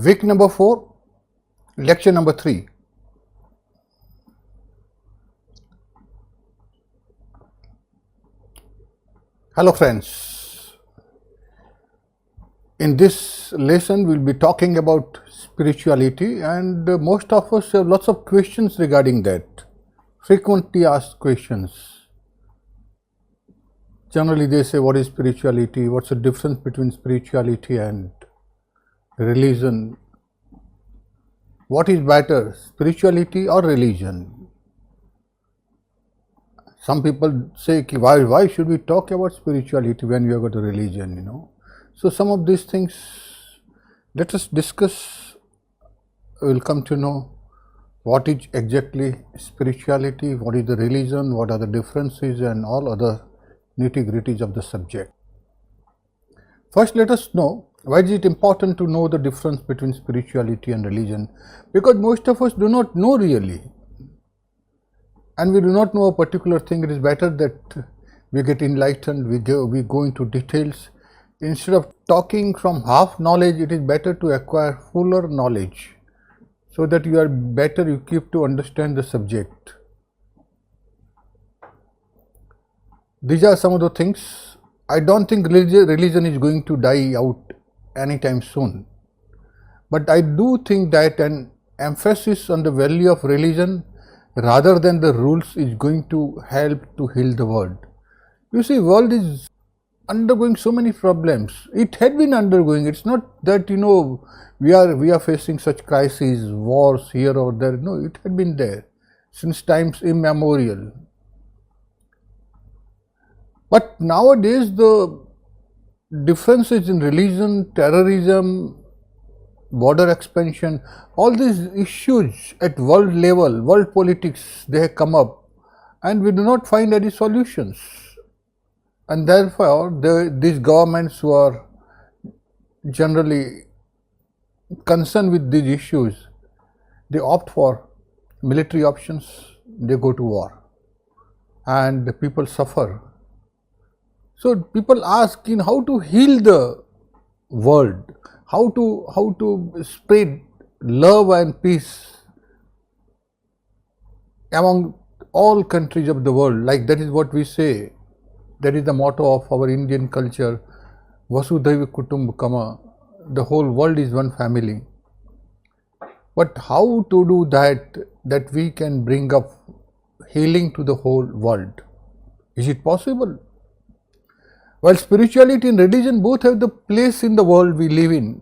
Week number 4, lecture number 3. Hello friends. In this lesson we will be talking about spirituality, and most of us have lots of questions regarding that. Frequently asked questions. Generally they say, what is spirituality? What's the difference between spirituality and religion? What is better, spirituality or religion? Some people say, why should we talk about spirituality when we have got a religion, So some of these things, let us discuss. We will come to know what is exactly spirituality, what is the religion, what are the differences, and all other nitty-gritties of the subject. First, let us know why is it important to know the difference between spirituality and religion, because most of us do not know really, and we do not know a particular thing. It is better that we get enlightened, we go into details. Instead of talking from half knowledge, it is better to acquire fuller knowledge, so that you are better equipped to understand the subject. These are some of the things. I don't think religion is going to die out anytime soon, but I do think that an emphasis on the value of religion rather than the rules is going to help to heal the world. You see, world is undergoing so many problems. It had been undergoing. It's not that we are facing such crises, wars here or there. No, it had been there since times immemorial. But nowadays the differences in religion, terrorism, border expansion, all these issues at world level, world politics, they have come up, and we do not find any solutions. And therefore, these governments who are generally concerned with these issues, they opt for military options, they go to war, and the people suffer. So people ask, how to heal the world, how to spread love and peace among all countries of the world. Like that is what we say. That is the motto of our Indian culture, Vasudhaiva Kutumbakam, the whole world is one family. But how to do that we can bring up healing to the whole world? Is it possible? While spirituality and religion both have the place in the world we live in,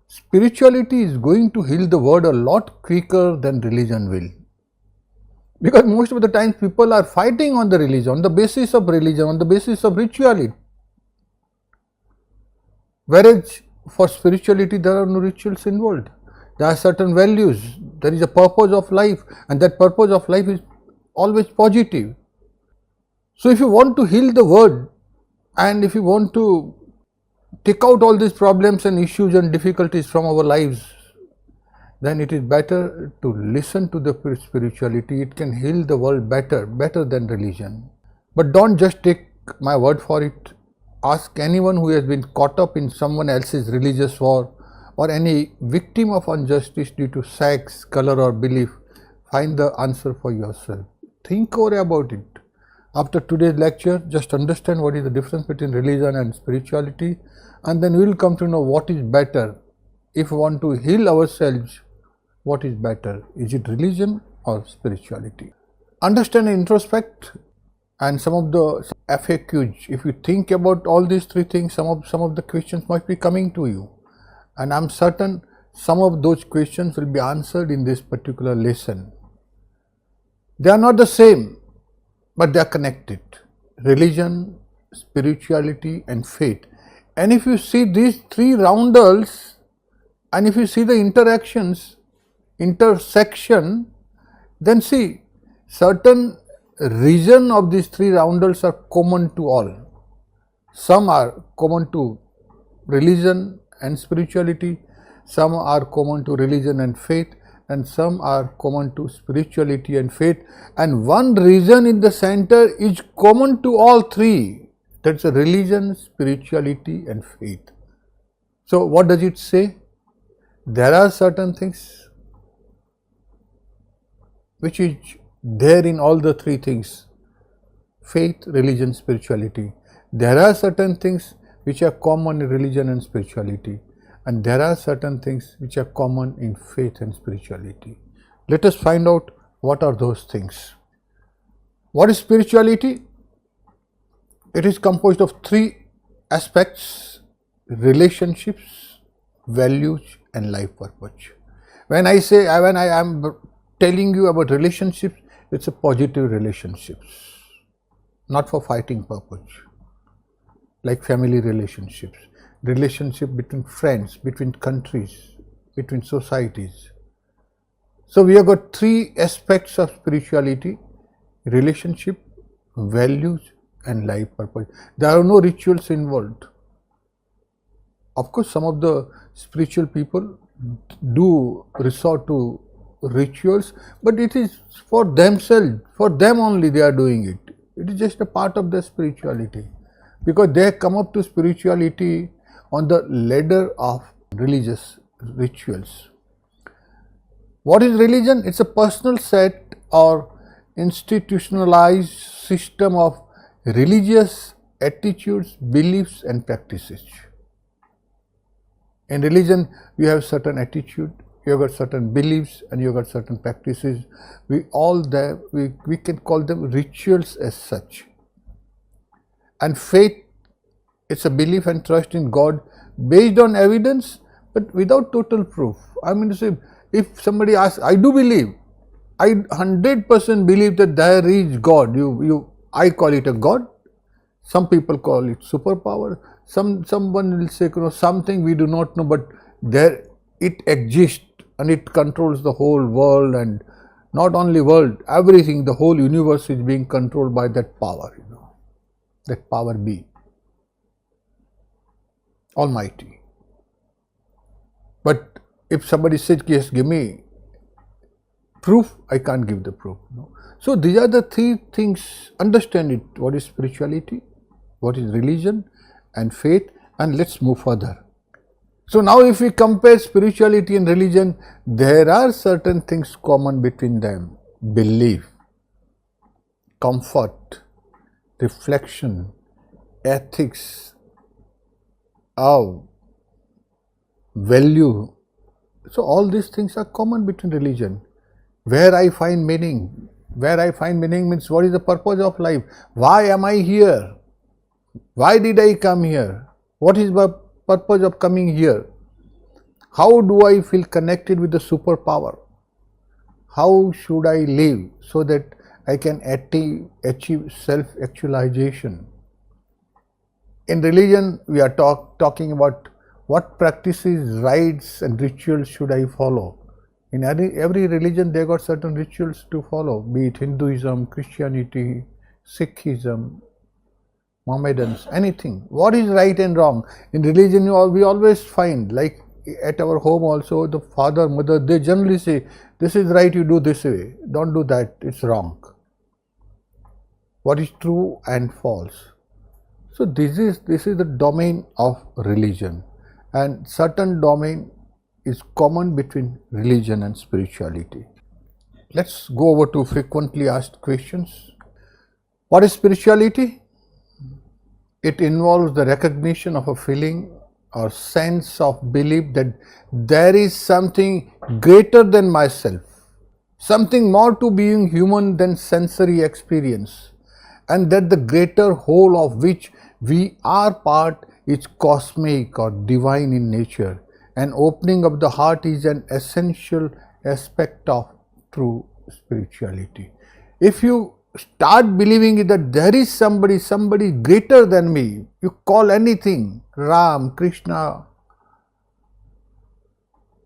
spirituality is going to heal the world a lot quicker than religion will. Because most of the times people are fighting on the religion, on the basis of religion, on the basis of rituality. Whereas for spirituality there are no rituals involved. There are certain values, there is a purpose of life, and that purpose of life is always positive. So if you want to heal the world, and if you want to take out all these problems and issues and difficulties from our lives, then it is better to listen to the spirituality. It can heal the world better than religion. But don't just take my word for it. Ask anyone who has been caught up in someone else's religious war, or any victim of injustice due to sex, color or belief. Find the answer for yourself. Think over about it. After today's lecture, just understand what is the difference between religion and spirituality, and then we will come to know what is better. If we want to heal ourselves, what is better? Is it religion or spirituality? Understand and introspect, and some of the FAQs. If you think about all these three things, some of the questions might be coming to you, and I am certain some of those questions will be answered in this particular lesson. They are not the same, but they are connected. Religion, spirituality and faith. And if you see these three roundels, and if you see the intersection, then see certain reason of these three roundels are common to all. Some are common to religion and spirituality, some are common to religion and faith, and some are common to spirituality and faith, and one reason in the center is common to all three. That's a religion, spirituality and faith. So what does it say? there are certain things which is there in all the three things: faith, religion, spirituality. There are certain things which are common in religion and spirituality, and there are certain things which are common in faith and spirituality. Let us find out what are those things. What is spirituality? It is composed of three aspects: relationships, values, and life purpose. When I am telling you about relationships, it's a positive relationships, not for fighting purpose, like family relationships, relationship between friends, between countries, between societies. So we have got three aspects of spirituality: relationship, values, and life purpose. There are no rituals involved. Of course, some of the spiritual people do resort to rituals, but it is for themselves, for them only they are doing it. It is just a part of their spirituality, because they come up to spirituality on the ladder of religious rituals. What is religion? It's a personal set or institutionalized system of religious attitudes, beliefs, and practices. In religion, you have certain attitude, you have got certain beliefs, and you have got certain practices. We can call them rituals as such. And faith, it's a belief and trust in God based on evidence, but without total proof. I mean to say, if somebody asks, I do believe, I 100% believe that there is God. I call it a God. Some people call it superpower. Someone will say, something we do not know, but there it exists and it controls the whole world, and not only world, everything, the whole universe is being controlled by that power, that power be Almighty. But if somebody says, yes, give me proof, I can't give the proof. No. So these are the three things. Understand it. What is spirituality? What is religion and faith? And let's move further. So now if we compare spirituality and religion, there are certain things common between them: belief, comfort, reflection, ethics, value. So all these things are common between religion. Where I find meaning means what is the purpose of life? Why am I here? Why did I come here? What is the purpose of coming here? How do I feel connected with the superpower? How should I live so that I can achieve self-actualization? In religion, we are talking about what practices, rites, and rituals should I follow. In every religion, they got certain rituals to follow, be it Hinduism, Christianity, Sikhism, Mohammedans, anything. What is right and wrong? In religion, we always find, like at our home also, the father, mother, they generally say, this is right, you do this way, don't do that, it's wrong. What is true and false? So this is the domain of religion, and certain domain is common between religion and spirituality. Let's go over to frequently asked questions. What is spirituality? It involves the recognition of a feeling or sense of belief that there is something greater than myself, something more to being human than sensory experience, and that the greater whole of which we are part is cosmic or divine in nature, and opening of the heart is an essential aspect of true spirituality. If you start believing that there is somebody greater than me, you call anything, Ram, Krishna,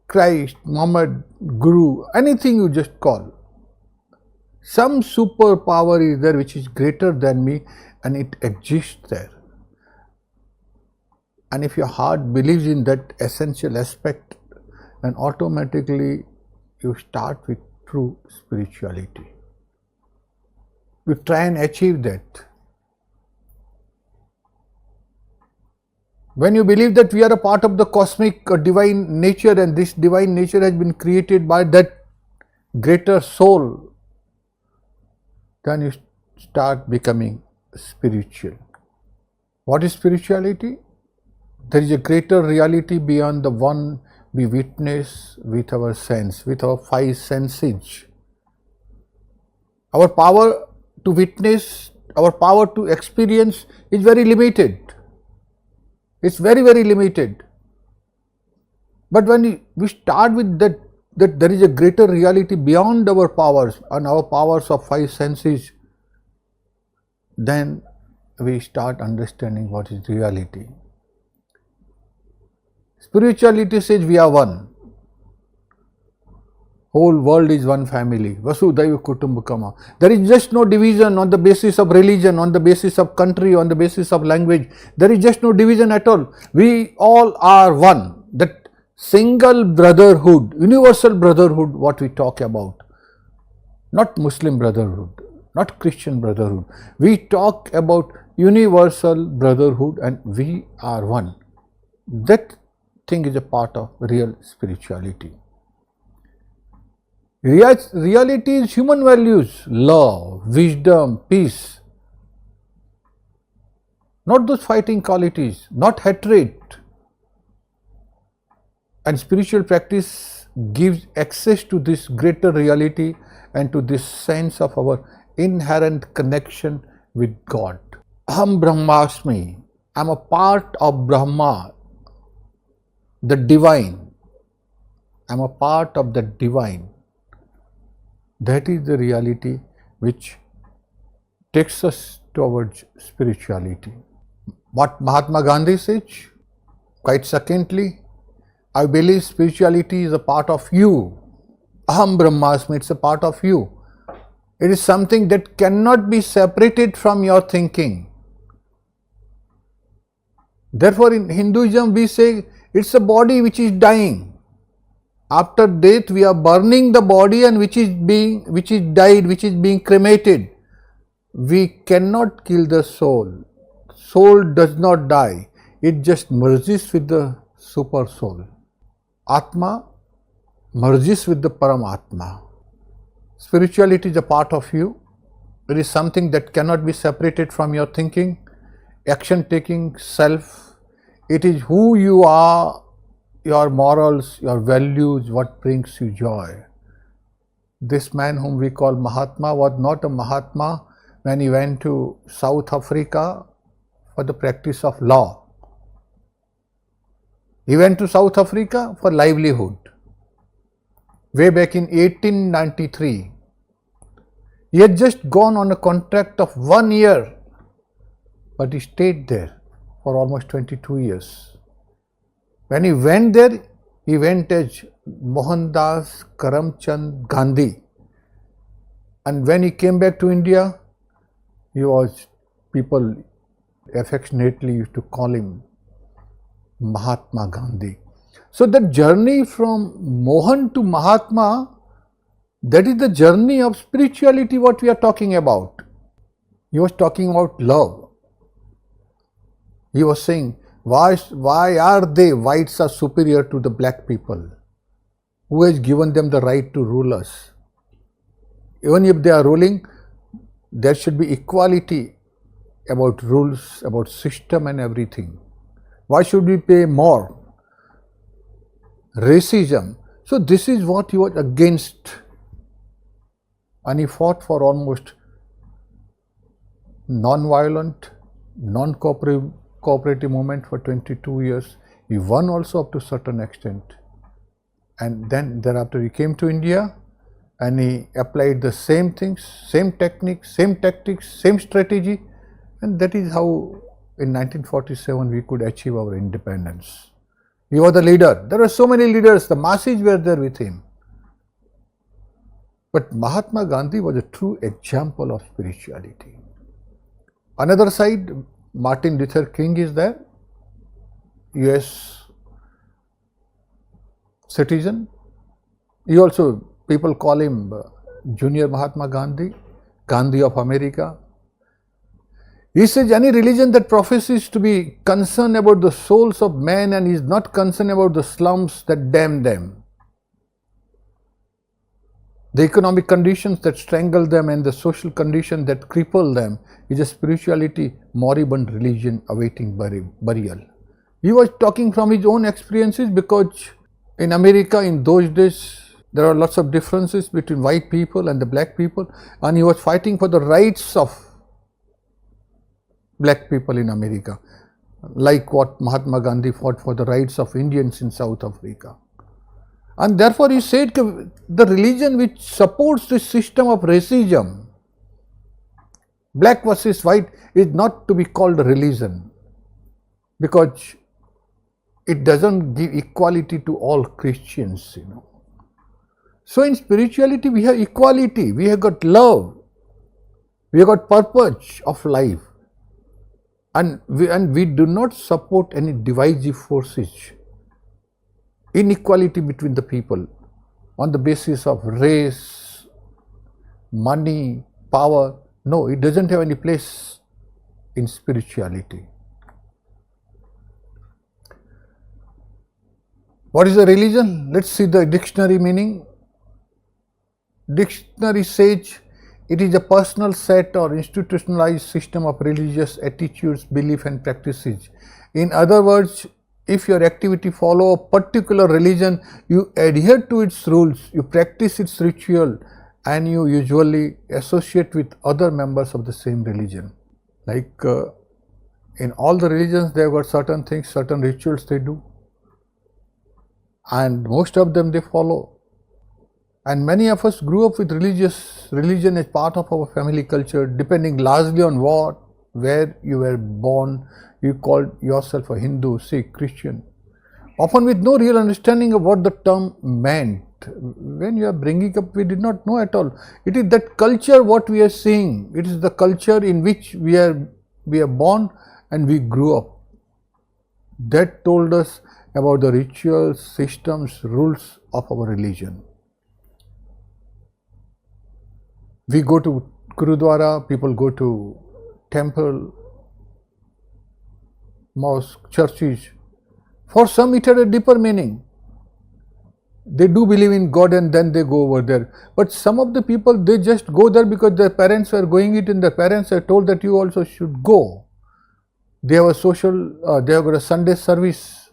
Christ, Muhammad, Guru, anything you just call. Some superpower is there which is greater than me, and it exists there. And if your heart believes in that essential aspect, then automatically you start with true spirituality. You try and achieve that. When you believe that we are a part of the cosmic divine nature, and this divine nature has been created by that greater soul, then you start becoming spiritual. What is spirituality? There is a greater reality beyond the one we witness with our sense, with our five senses. Our power to witness, our power to experience is very limited. It's very, very limited. But when we start with that there is a greater reality beyond our powers and our powers of five senses, then we start understanding what is reality. Spirituality says we are one. Whole world is one family. Vasudhaiva Kutumbakam. There is just no division on the basis of religion, on the basis of country, on the basis of language. There is just no division at all. We all are one. That single brotherhood, universal brotherhood, what we talk about. Not Muslim brotherhood, not Christian brotherhood. We talk about universal brotherhood, and we are one. That thing is a part of real spirituality. Reality is human values, love, wisdom, peace. Not those fighting qualities, not hatred. And spiritual practice gives access to this greater reality and to this sense of our inherent connection with God. Aham Brahmasmi. I am a part of Brahma, the divine. I am a part of the divine. That is the reality which takes us towards spirituality. What Mahatma Gandhi says, quite succinctly, I believe spirituality is a part of you. Aham Brahmasmi, it's a part of you. It is something that cannot be separated from your thinking. Therefore, in Hinduism, we say it's a body which is dying. After death, we are burning the body, and which is died, which is being cremated. We cannot kill the soul. Soul does not die. It just merges with the super soul. Atma merges with the Paramatma. Spirituality is a part of you. It is something that cannot be separated from your thinking, action taking, self. It is who you are, your morals, your values, what brings you joy. This man whom we call Mahatma was not a Mahatma when he went to South Africa for the practice of law. He went to South Africa for livelihood. Way back in 1893, he had just gone on a contract of 1 year, but he stayed there for almost 22 years. When he went there, he went as Mohandas Karamchand Gandhi. And when he came back to India, people affectionately used to call him Mahatma Gandhi. So that journey from Mohan to Mahatma, that is the journey of spirituality what we are talking about. He was talking about love. He was saying, why are they whites are superior to the black people? Who has given them the right to rule us? Even if they are ruling, there should be equality about rules, about system and everything. Why should we pay more? Racism. So this is what he was against, and he fought for almost non-violent, non-cooperative movement for 22 years. He won also up to a certain extent, and then thereafter he came to India and he applied the same things, same techniques, same tactics, same strategy, and that is how in 1947 we could achieve our independence. He was the leader. There were so many leaders, the masses were there with him. But Mahatma Gandhi was a true example of spirituality. Another side, Martin Luther King is there, US citizen. He also, people call him Junior Mahatma Gandhi, Gandhi of America. He says any religion that professes to be concerned about the souls of men and is not concerned about the slums that damn them, the economic conditions that strangle them and the social conditions that cripple them, is a spirituality moribund religion awaiting burial. He was talking from his own experiences, because in America in those days there are lots of differences between white people and the black people, and he was fighting for the rights of black people in America, like what Mahatma Gandhi fought for the rights of Indians in South Africa. And therefore he said the religion which supports this system of racism, black versus white, is not to be called a religion, because it doesn't give equality to all Christians, So in spirituality we have equality, we have got love, we have got purpose of life, and we do not support any divisive forces, inequality between the people on the basis of race, money, power. No, it doesn't have any place in spirituality. What is a religion? Let's see the dictionary meaning. Dictionary says it is a personal set or institutionalized system of religious attitudes, belief and practices. In other words, if your activity follow a particular religion, you adhere to its rules, you practice its ritual, and you usually associate with other members of the same religion. Like in all the religions, they have got certain things, certain rituals they do, and most of them they follow. And many of us grew up with religion as part of our family culture, depending largely on where you were born. You called yourself a Hindu, Sikh, Christian, often with no real understanding of what the term meant. When you are bringing up, we did not know at all. It is that culture what we are seeing. It is the culture in which we are born and we grew up. That told us about the rituals, systems, rules of our religion. We go to Gurudwara, people go to temple, mosque, churches. For some it had a deeper meaning. They do believe in God and then they go over there. But some of the people, they just go there because their parents were going it and their parents are told that you also should go. They have they have got a Sunday service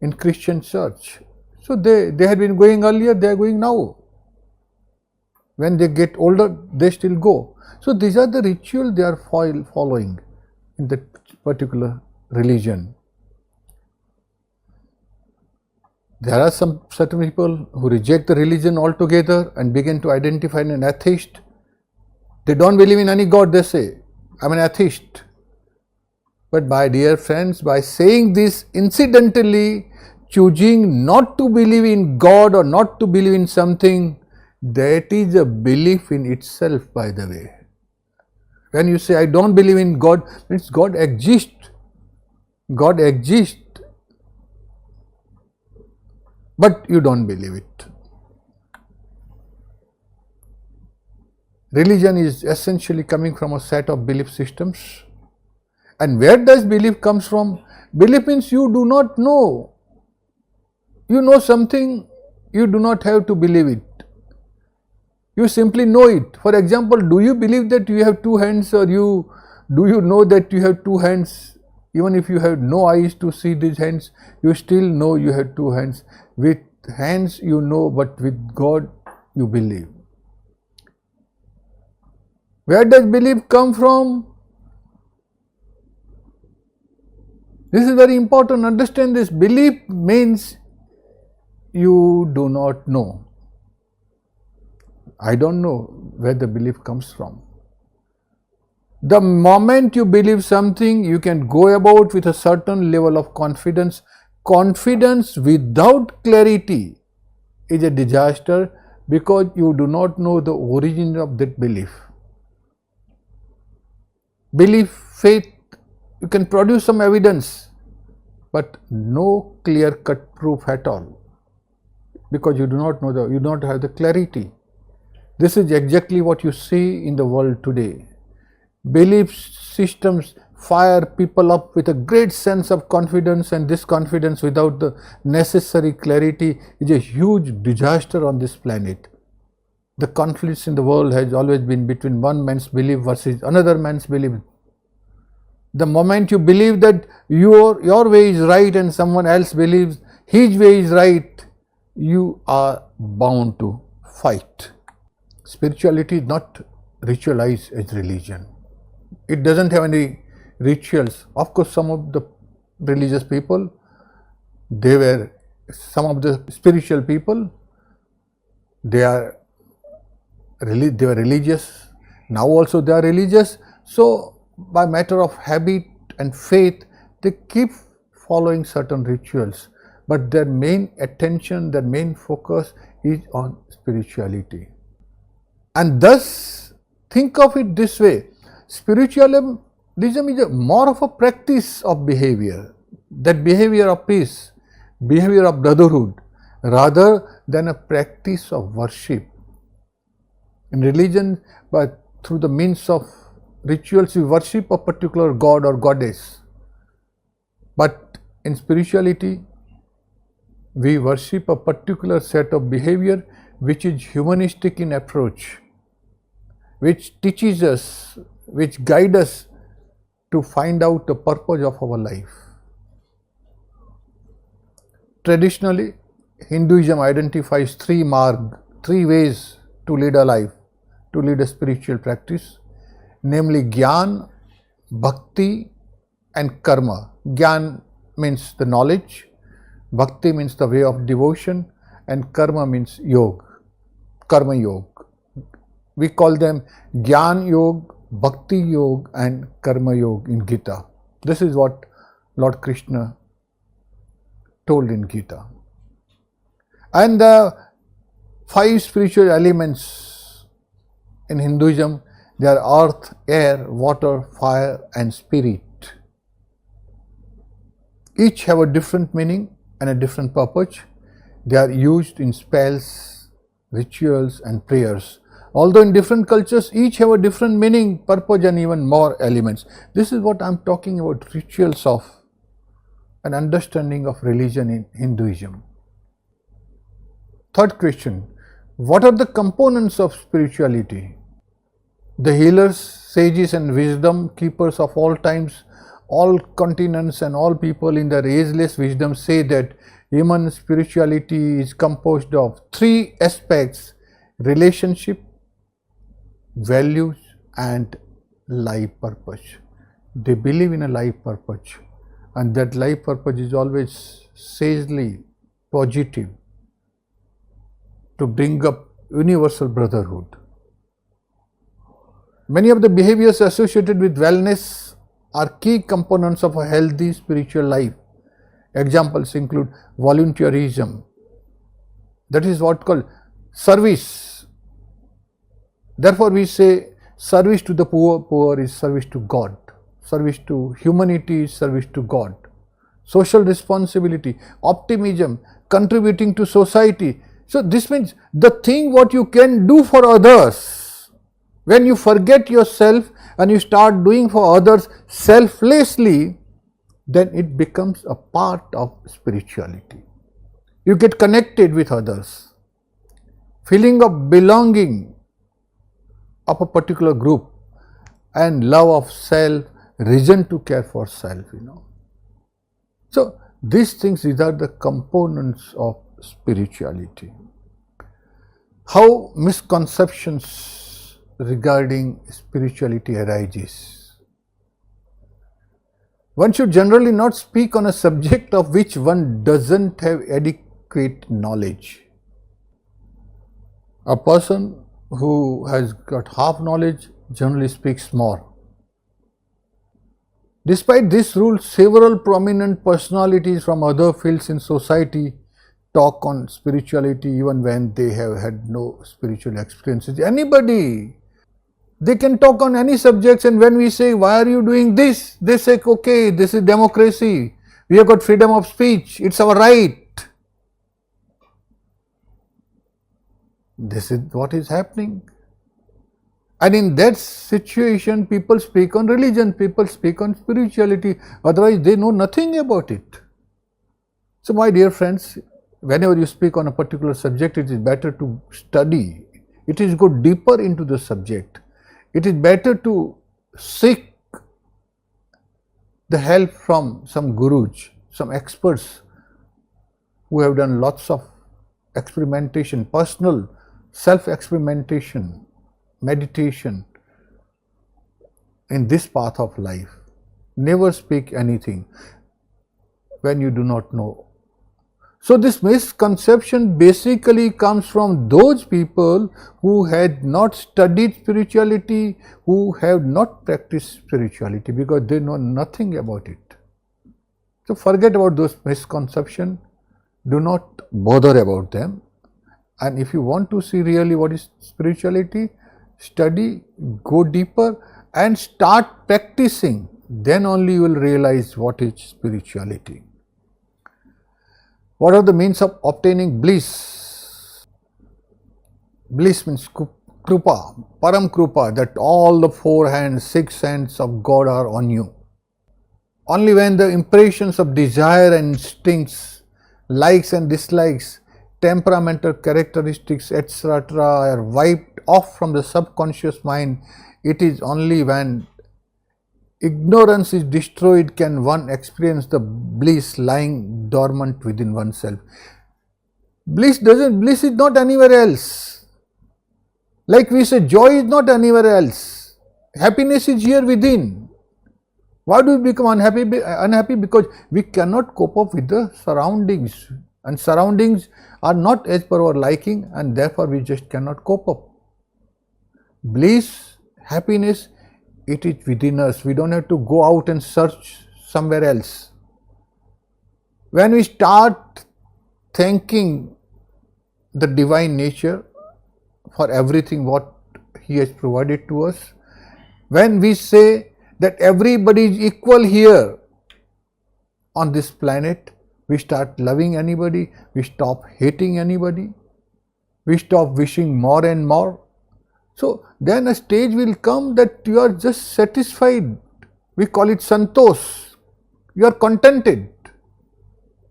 in Christian church. So they had been going earlier, they are going now. When they get older, they still go. So these are the rituals they are following in that particular religion. There are some certain people who reject the religion altogether and begin to identify an atheist. They don't believe in any God, they say, I'm an atheist. But my dear friends, by saying this, incidentally choosing not to believe in God or not to believe in something, that is a belief in itself, by the way. When you say, I don't believe in God, means God exists. God exists. But you don't believe it. Religion is essentially coming from a set of belief systems. And where does belief comes from? Belief means you do not know. You know something, you do not have to believe it. You simply know it. For example, do you believe that you have two hands, or do you know that you have two hands? Even if you have no eyes to see these hands, you still know you have two hands. With hands you know, but with God you believe. Where does belief come from? This is very important. Understand this. Belief means you do not know. I don't know where the belief comes from. The moment you believe something, you can go about with a certain level of confidence. Confidence without clarity is a disaster, because you do not know the origin of that belief. Belief, faith, you can produce some evidence, but no clear-cut proof at all, because you do not know you don't have the clarity. This is exactly what you see in the world today. Belief systems fire people up with a great sense of confidence, and this confidence without the necessary clarity is a huge disaster on this planet. The conflicts in the world has always been between one man's belief versus another man's belief. The moment you believe that your way is right and someone else believes his way is right, you are bound to fight. Spirituality is not ritualized as religion. It doesn't have any rituals. Of course, some of the religious people, some of the spiritual people, they were religious. Now also they are religious. So by matter of habit and faith, they keep following certain rituals, but their main attention, their main focus is on spirituality. And thus, think of it this way: spiritualism is more of a practice of behavior, that behavior of peace, behavior of brotherhood, rather than a practice of worship. In religion, but through the means of rituals, we worship a particular god or goddess. But in spirituality, we worship a particular set of behavior which is humanistic in approach, which teaches us, which guides us to find out the purpose of our life. Traditionally, Hinduism identifies three ways to lead a life, to lead a spiritual practice, namely Gyan, Bhakti and Karma. Gyan means the knowledge, Bhakti means the way of devotion, and Karma means Yoga, Karma Yoga. We call them Gyan Yoga, Bhakti Yoga and Karma Yoga in Gita. This is what Lord Krishna told in Gita. And the 5 spiritual elements in Hinduism, they are earth, air, water, fire and spirit. Each have a different meaning and a different purpose. They are used in spells, rituals and prayers. Although in different cultures, each have a different meaning, purpose and even more elements. This is what I am talking about, rituals of an understanding of religion in Hinduism. Third question: what are the components of spirituality? The healers, sages and wisdom keepers of all times, all continents and all people in their ageless wisdom say that human spirituality is composed of 3 aspects: relationship, values and life purpose. They believe in a life purpose, and that life purpose is always sagely positive, to bring up universal brotherhood. Many of the behaviors associated with wellness are key components of a healthy spiritual life. Examples include volunteerism, that is what called service. Therefore, we say service to the poor is service to God. Service to humanity is service to God. Social responsibility, optimism, contributing to society. So this means the thing what you can do for others. When you forget yourself and you start doing for others selflessly, then it becomes a part of spirituality. You get connected with others. Feeling of belonging of a particular group and love of self, reason to care for self, So these things, these are the components of spirituality. How misconceptions regarding spirituality arises. One should generally not speak on a subject of which one doesn't have adequate knowledge. A person who has got half knowledge generally speaks more. Despite this rule, several prominent personalities from other fields in society talk on spirituality even when they have had no spiritual experiences. Anybody, they can talk on any subjects, and when we say, why are you doing this? They say, okay, this is democracy. We have got freedom of speech. It's our right. This is what is happening. And in that situation, people speak on religion, people speak on spirituality, otherwise they know nothing about it. So my dear friends, whenever you speak on a particular subject, it is better to study. It is go deeper into the subject. It is better to seek the help from some gurus, some experts who have done lots of experimentation, personal self-experimentation, meditation in this path of life. Never speak anything when you do not know. So this misconception basically comes from those people who had not studied spirituality, who have not practiced spirituality, because they know nothing about it. So forget about those misconceptions, do not bother about them. And if you want to see really what is spirituality, study, go deeper and start practicing. Then only you will realize what is spirituality. What are the means of obtaining bliss? Bliss means krupa, param krupa, that all the 4 hands, 6 hands of God are on you. Only when the impressions of desire and instincts, likes and dislikes, temperamental characteristics, etc. are wiped off from the subconscious mind, it is only when ignorance is destroyed can one experience the bliss lying dormant within oneself. Bliss is not anywhere else. Like we say, joy is not anywhere else. Happiness is here within. Why do we become unhappy? Unhappy because we cannot cope up with the surroundings, and surroundings are not as per our liking, and therefore we just cannot cope up. Bliss, happiness, it is within us. We don't have to go out and search somewhere else. When we start thanking the divine nature for everything what he has provided to us, when we say that everybody is equal here on this planet, we start loving anybody, we stop hating anybody, we stop wishing more and more. So then a stage will come that you are just satisfied. We call it santosh. You are contented.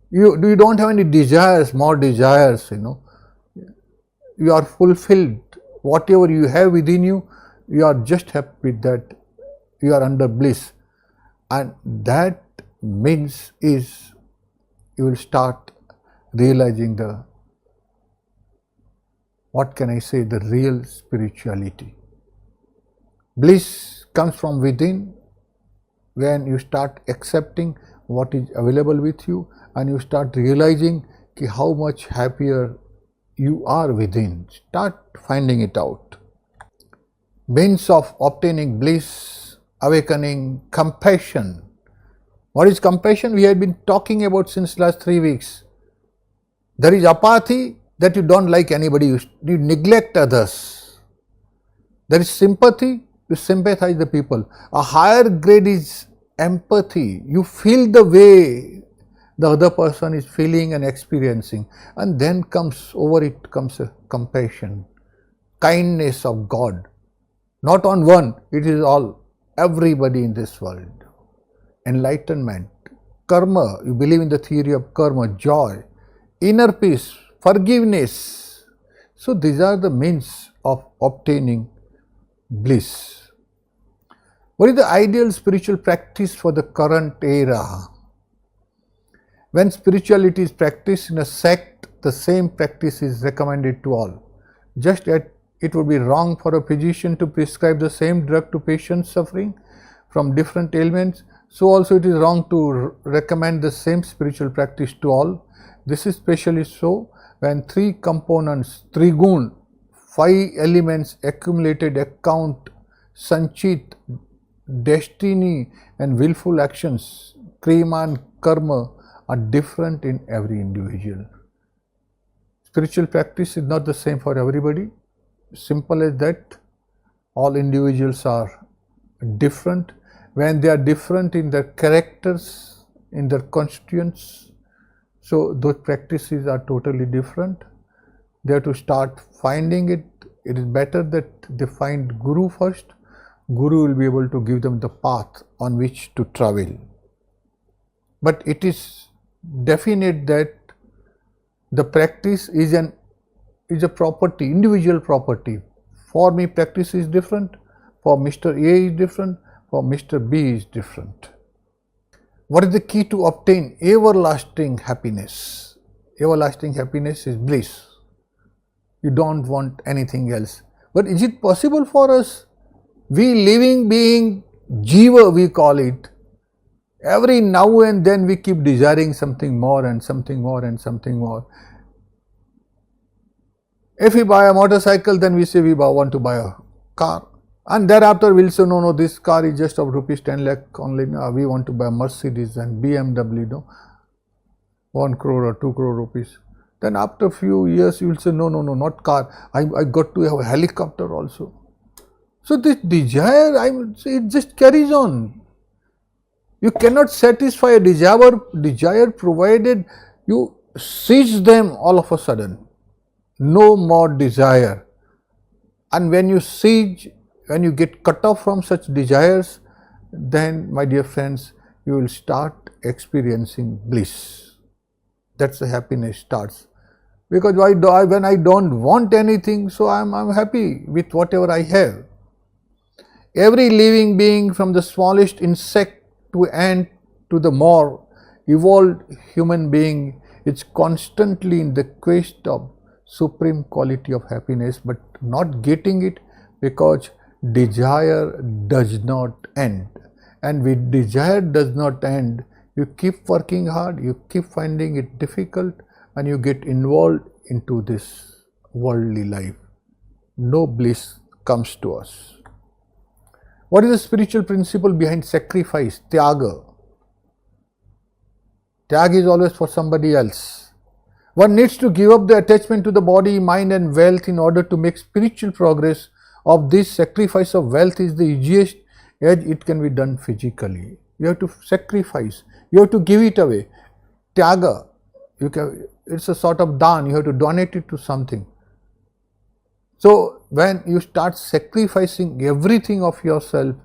You don't have any desires, more desires, You are fulfilled. Whatever you have within you, you are just happy with that. You are under bliss. And that means is you will start realizing the real spirituality. Bliss comes from within when you start accepting what is available with you and you start realizing how much happier you are within. Start finding it out. Means of obtaining bliss, awakening, compassion. What is compassion? We have been talking about since last 3 weeks. There is apathy, that you don't like anybody, you neglect others. There is sympathy, you sympathize the people. A higher grade is empathy, you feel the way the other person is feeling and experiencing, and then comes a compassion, kindness of God, not on one, it is all, everybody in this world. Enlightenment, karma, you believe in the theory of karma, joy, inner peace, forgiveness. So these are the means of obtaining bliss. What is the ideal spiritual practice for the current era? When spirituality is practiced in a sect, the same practice is recommended to all. Just as it would be wrong for a physician to prescribe the same drug to patients suffering from different ailments, so also it is wrong to recommend the same spiritual practice to all. This is especially so when 3 components, trigun, 5 elements accumulated account, sanchit, destiny and willful actions, kriyama and karma are different in every individual. Spiritual practice is not the same for everybody. Simple as that. All individuals are different. When they are different in their characters, in their constituents, so those practices are totally different. They have to start finding it It is better that they find Guru first. Guru will be able to give them the path on which to travel. But it is definite that the practice is a property, individual property. For me, practice is different. For Mr. A is different. For Mr. B is different. What is the key to obtain everlasting happiness? Everlasting happiness is bliss. You don't want anything else. But is it possible for us? We living being, Jiva we call it, every now and then we keep desiring something more and something more and something more. If we buy a motorcycle, then we say we want to buy a car. And thereafter we'll say, no, this car is just of rupees 10 lakh only. We want to buy a Mercedes and BMW, 1 crore or 2 crore rupees. Then after a few years you will say, no, not car. I got to have a helicopter also. So this desire, I would say, it just carries on. You cannot satisfy a desire provided you cease them all of a sudden. No more desire. And when you cease, when you get cut off from such desires, then, my dear friends, you will start experiencing bliss. That's the happiness starts. Because when I don't want anything, so I'm happy with whatever I have. Every living being, from the smallest insect to ant to the more evolved human being, is constantly in the quest of supreme quality of happiness, but not getting it because desire does not end. And with desire does not end, you keep working hard, you keep finding it difficult, and you get involved into this worldly life. No bliss comes to us. What is the spiritual principle behind sacrifice? Tyaga. Tyaga is always for somebody else. One needs to give up the attachment to the body, mind and wealth in order to make spiritual progress. Of this, sacrifice of wealth is the easiest as it can be done physically. You have to sacrifice, you have to give it away. Tyaga, it's a sort of dan, you have to donate it to something. So when you start sacrificing everything of yourself,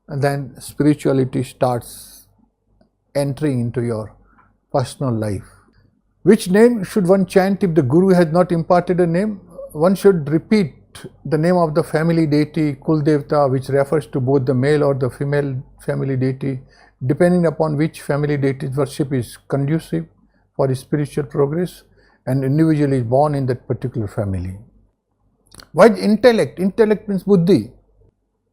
then spirituality starts entering into your personal life. Which name should one chant if the Guru has not imparted a name? One should repeat the name of the family deity, Kul Devta, which refers to both the male or the female family deity, depending upon which family deity's worship is conducive for his spiritual progress, and individual is born in that particular family. Why intellect? Intellect means buddhi,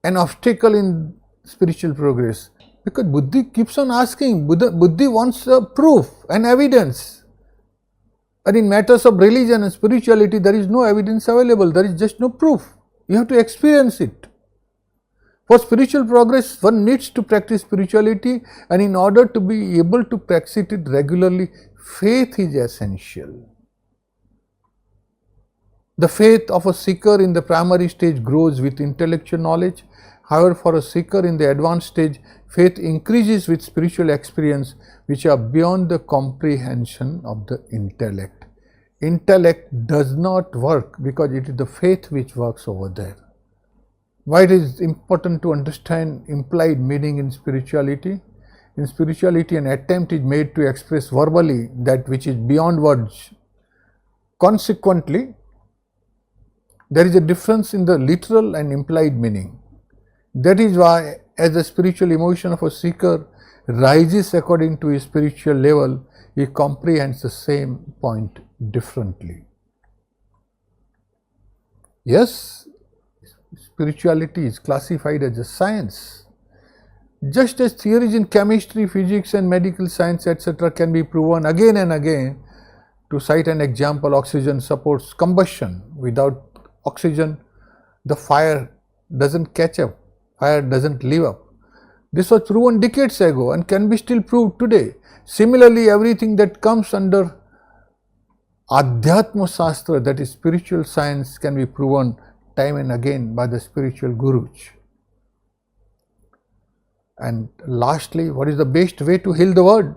an obstacle in spiritual progress. Because buddhi keeps on asking, buddhi wants a proof and evidence. And in matters of religion and spirituality, there is no evidence available, there is just no proof. You have to experience it. For spiritual progress, one needs to practice spirituality, and in order to be able to practice it regularly, faith is essential. The faith of a seeker in the primary stage grows with intellectual knowledge. However, for a seeker in the advanced stage, faith increases with spiritual experience which are beyond the comprehension of the intellect. Intellect does not work because it is the faith which works over there. Why it is important to understand implied meaning in spirituality? In spirituality, an attempt is made to express verbally that which is beyond words. Consequently, there is a difference in the literal and implied meaning. That is why, as the spiritual emotion of a seeker rises according to his spiritual level, he comprehends the same point differently. Yes, spirituality is classified as a science. Just as theories in chemistry, physics and medical science etc. can be proven again and again, to cite an example, oxygen supports combustion. Without oxygen, the fire doesn't catch up, fire doesn't live up. This was proven decades ago and can be still proved today. Similarly, everything that comes under Adhyatma Shastra, that is spiritual science, can be proven time and again by the spiritual gurus. And lastly, what is the best way to heal the world?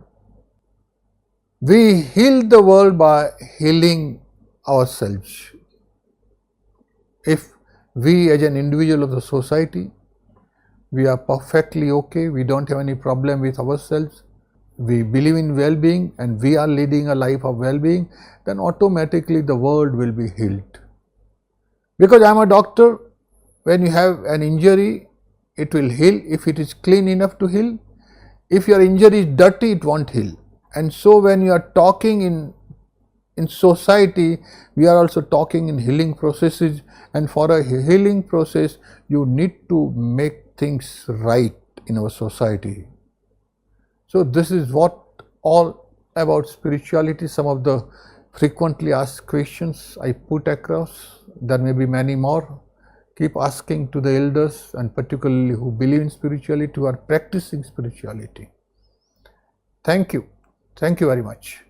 We heal the world by healing ourselves. If we as an individual of the society, we are perfectly okay, we don't have any problem with ourselves, we believe in well-being and we are leading a life of well-being, then automatically the world will be healed. Because I am a doctor, when you have an injury, it will heal if it is clean enough to heal. If your injury is dirty, it won't heal. And so when you are talking in society, we are also talking in healing processes, and for a healing process, you need to make things right in our society. So this is what all about spirituality, some of the frequently asked questions I put across. There may be many more. Keep asking to the elders, and particularly who believe in spirituality, who are practicing spirituality. Thank you. Thank you very much.